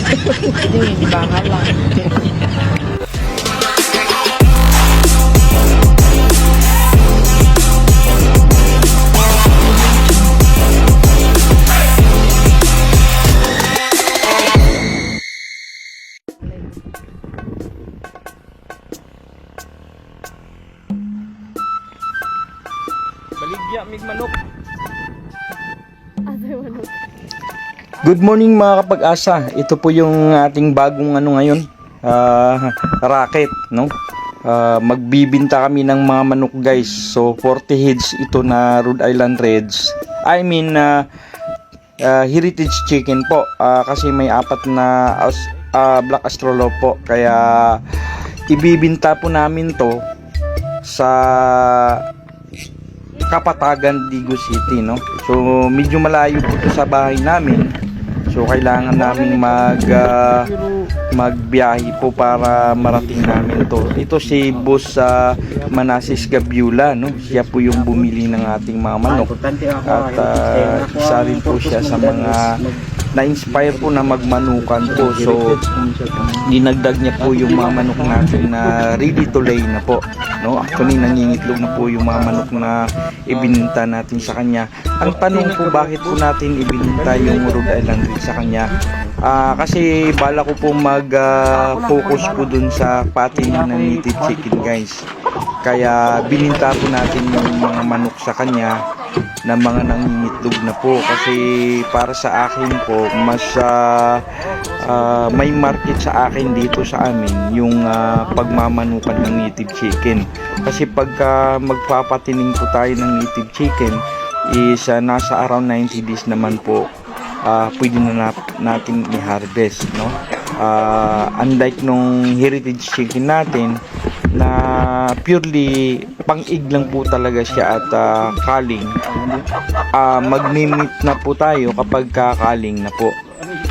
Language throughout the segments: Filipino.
Hindi, baka lang. Baligya, mig manok. Ano? Good morning mga kapag-asa. Ito po yung ating bagong ngayon, racket, no? Magbibinta kami ng mga manok guys. So 40 heads ito na Rhode Island Reds. Heritage chicken po. Kasi may apat na Black Australorp po. Kaya ibibinta po namin to sa Kapatagan, Digo City, no? So medyo malayo po to sa bahay namin. So kailangan namin magbiyahe po para marating namin to. Ito si Boss Manasis Gabiula, no? Siya po yung bumili ng ating mga manok. At isa rin po siya sa mga na-inspire po na magmanukan po. So dinagdag niya po yung mga manok natin na ready to lay na po, no? Actually nangingitlog na po yung mga manok na ibininta natin sa kanya. Ang tanong po, bakit po natin ibininta yung Rhode Island Red sa kanya? Kasi bala ko po mag-focus po dun sa patining ng native chicken guys. Kaya bininta po natin yung mga manok sa kanya na mga nangingitlog na po, kasi para sa akin po mas may market sa akin dito sa amin yung pagmamanukan ng native chicken. Kasi pagka magpapatining po tayo ng native chicken is nasa around 90 days naman po pwede na natin i-harvest, no? Unlike nung heritage chicken natin na purely pang-ig lang po talaga siya at kaling, mag-limit na po tayo kapag kakaling na po.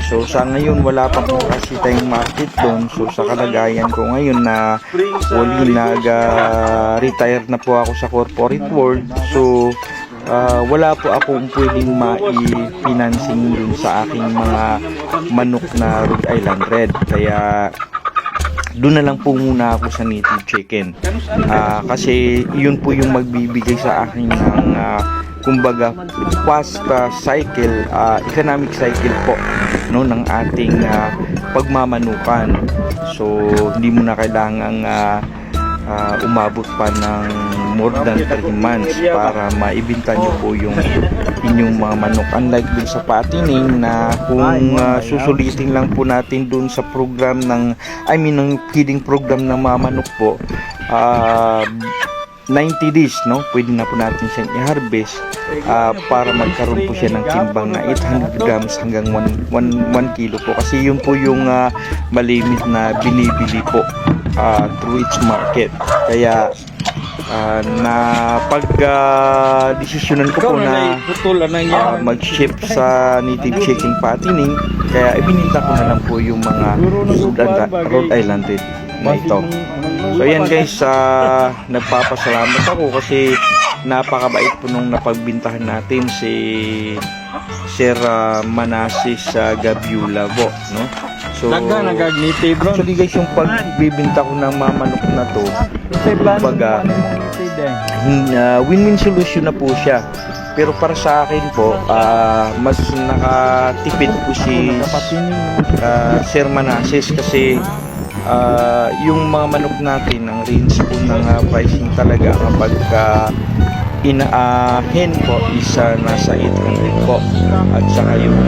So sa ngayon wala pa po kasi tayong market doon. So sa kalagayan ko ngayon na nag-retire na po ako sa corporate world, so wala po akong pwedeng mai-financing dun sa aking mga manok na Rhode Island Red. Kaya doon na lang po muna ako sa native chicken. Kasi yun po yung magbibigay sa akin ng kumbaga fast cycle, economic cycle po, no, ng ating pagmamanukan. So hindi mo na kailangang umabot pa ng more than 3 months para maibenta nyo po yung inyong mga manok. Unlike dun sa patining na kung susulitin lang po natin dun sa program ng ng feeding program ng mga manok po, 90 days, no, pwede na po natin siyang i-harvest para magkaroon po siya ng timbang na 800 grams hanggang 1 kilo po, kasi yun po yung malimit na binibili po through its market. Kaya na desisyonan ko po na mag-shift sa native chicken patining, kaya ibininta ko na lang po yung mga Rhode Island Red na ito. So ayan guys, nagpapasalamat ako kasi napakabait po nung napagbintahan natin si Sir Manasis Gabiula po, no? So actually guys, yung pagbibinta ko ng mga manok na to, kumbaga win-win solution na po siya. Pero para sa akin po, mas nakatipid po si Sir Manasis, kasi yung mga manok natin, ang range po ng pricing talaga kapag hen po is nasa 800 po, at saka yung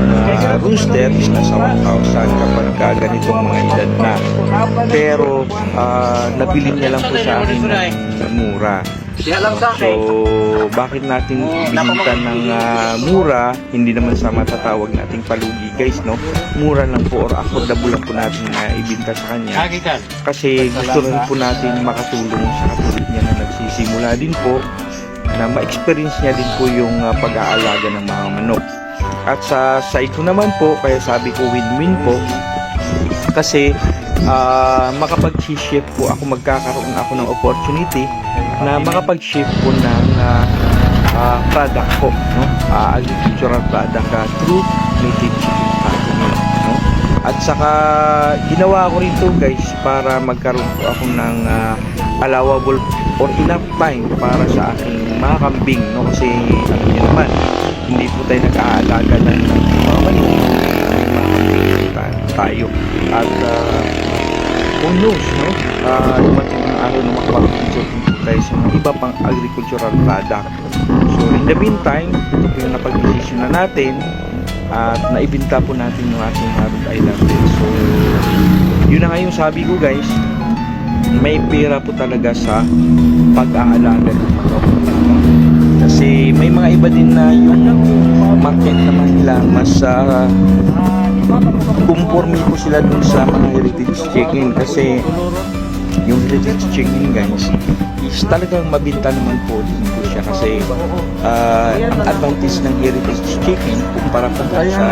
rooster is nasa 1,000 kapag ganitong mga edad na. Pero nabili niya lang po sa akin ng mura. So bakit natin ibinta ng mura? Hindi naman sa matatawag nating palugi guys, no? Mura lang po or affordable lang po natin ibinta sa kanya, kasi gusto rin po natin makatulong sa katulad niya na nagsisimula din po, na ma-experience niya din po yung pag-aalaga ng mga manok. At sa side ko naman po, kaya sabi ko win-win po, kasi makapag-shift po ako, magkakaroon ako ng opportunity na makapag-shift po ng product po, no? Agricultural product through native chicken patining, no? At saka ginawa ko rin to guys para magkaroon po ako ng allowable or enough time para sa aking mga kambing, no? Kasi alam niyo naman, hindi po tayo nag-aalaga ng mga manok, tayo. At who knows, no? Dumating ang araw na makapag-picture po tayo sa mga iba pang agricultural product. So in the meantime, ito yung napag-decision na natin at naibinta po natin yung ating Rhode Island Red. So yun na nga yung sabi ko guys, may pera po talaga sa pag-aalaga ng manok. Kasi may mga iba din na yung market naman nila mas conforme po sila dun sa mga heritage chicken. Kasi yung heritage chicken guys is talagang mabinta naman po din po siya. Kasi ang advantage ng heritage chicken kumpara po sa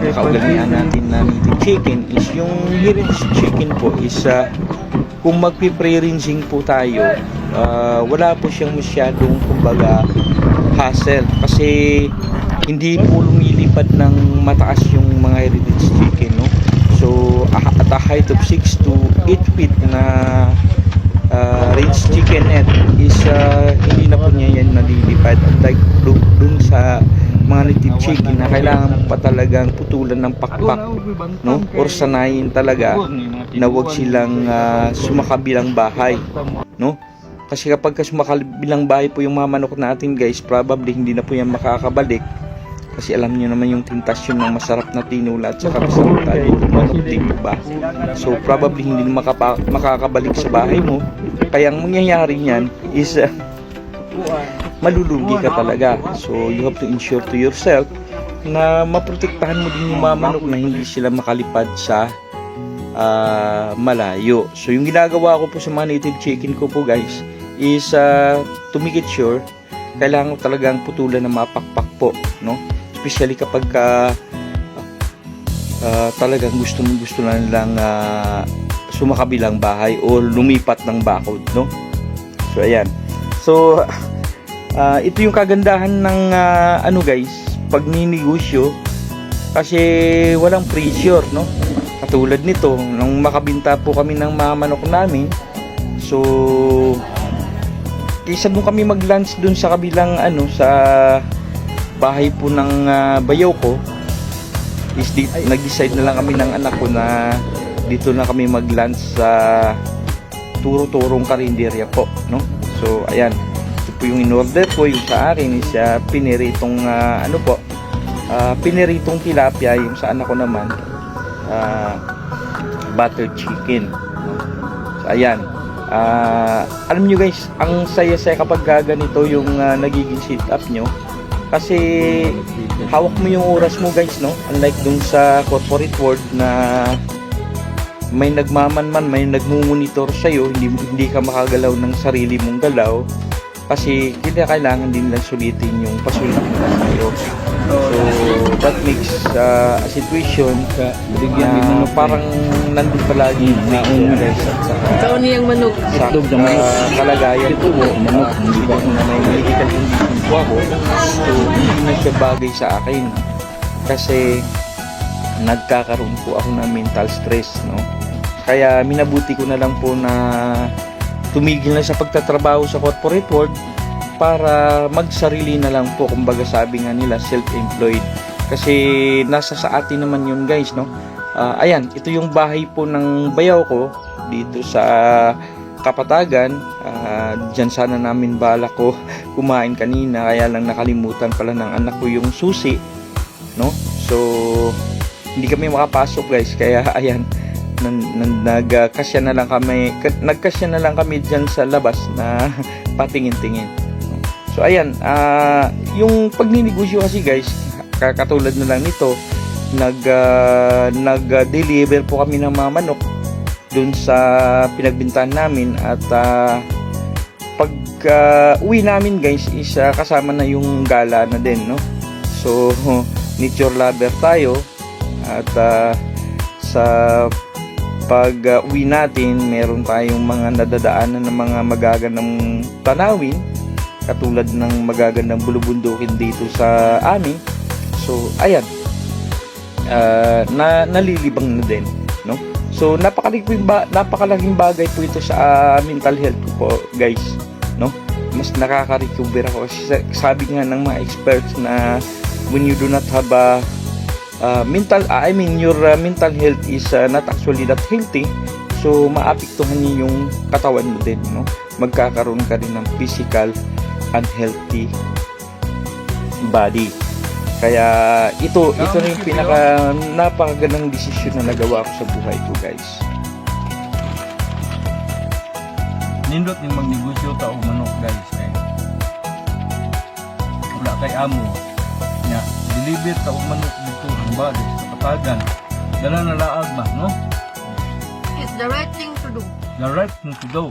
nakaugalian natin na native chicken is yung heritage chicken po is kung magpi-pre-rinsing po tayo, wala po siyang masyadong kumbaga hassle kasi hindi po lumilipad ng mataas yung mga heritage chicken, no? So at a height of 6 to 8 feet na range chicken net is hindi na po niya yan nalilipad, like dun sa mga native chicken na kailangan pa talagang putulan ng pakpak, no? Or sanayin talaga na wag silang sumakabilang bahay, no? Kasi kapag sumakabilang bahay po yung mga manok natin guys, probably hindi na po yan makakabalik. Kasi alam niyo naman yung tentasyon ng masarap na tinula at saka masarap tayo manok, di ba? So probably hindi na makakabalik sa bahay mo. Kaya ang mangyayari niyan is malulugi ka talaga. So you have to ensure to yourself na maprotektahan mo din yung mga manok na hindi sila makalipad sa malayo. So yung ginagawa ko po sa mga native chicken ko po guys is to make it sure kailangan ko talagang putulan ng mapakpak po, no? Especially kapag talagang gusto na nilang sumakabilang bahay o lumipat ng bakod, no? So ayan. So ito yung kagandahan ng ano guys, pag ninegosyo kasi walang pressure, no? Katulad nito, nung makabinta po kami ng mga manok namin, so kaysa doon kami mag-lunch doon sa kabilang ano, sa bahay po ng bayaw ko, is nag-decide na lang kami ng anak ko na dito na kami mag-lunch sa turo-turong karinderya po, no? So ayan, ito po yung in-order ko. Yung sa akin is piniritong ano po, piniritong tilapia. Yung sa anak ko naman buttered chicken. So ayan, alam nyo guys, ang saya-saya kapag ganito yung nagiging setup nyo. Kasi hawak mo yung oras mo guys, no? Unlike dun sa corporate world na may nagmamanman, may nagmumonitor sa'yo, hindi ka makagalaw ng sarili mong galaw. Kasi kailangan din lang sulitin yung pasulit mo sa'yo. So that makes a situation na parang nandun palagi naon guys at saka Ikaw niyang manok. sa kalagayan ko manok, hindi ba na may medical condition po ako, so hindi na siya bagay sa akin kasi nagkakaroon po ako ng mental stress, no? Kaya minabuti ko na lang po na tumigil na sa pagtatrabaho sa corporate world para magsarili na lang po, kumbaga sabi nga nila self-employed, kasi nasa sa atin naman yun guys, no? Ayan, ito yung bahay po ng bayaw ko dito sa Kapatagan. Diyan sana namin balak ko kumain kanina, kaya lang nakalimutan pala ng anak ko yung susi, no? So hindi kami makapasok guys, kaya ayan, nagkasya na lang kami diyan sa labas na patingin-tingin. So ayan, yung pagninegosyo kasi guys, katulad na lang nito, nag-deliver po kami ng mga manok dun sa pinagbintahan namin at pag uwi namin guys is kasama na yung gala na din, no? So nature lover tayo at sa pag uwi natin meron tayong mga nadadaanan ng mga magagandang tanawin katulad ng magagandang bulubundukin dito sa amin. So ayan, nalilibang na din, no? So napakalaking bagay po ito sa mental health ko po, guys, no? Mas nakaka-recover ako. Sabi nga ng mga experts na when you do not have a your mental health is not actually that healthy, so maapektuhan niyo yung katawan mo din, no? Magkakaroon ka rin ng physical unhealthy body. Kaya ito na yung napakagandang desisyon na nagawa ko sa buhay ko, guys. Nindot yung magnegosyo ta og manok, guys. Wala kay amo nya deliver ta og manok dito ang body sa Patagan. Dala na laag ba, no? It's the right thing to do. The right thing to do.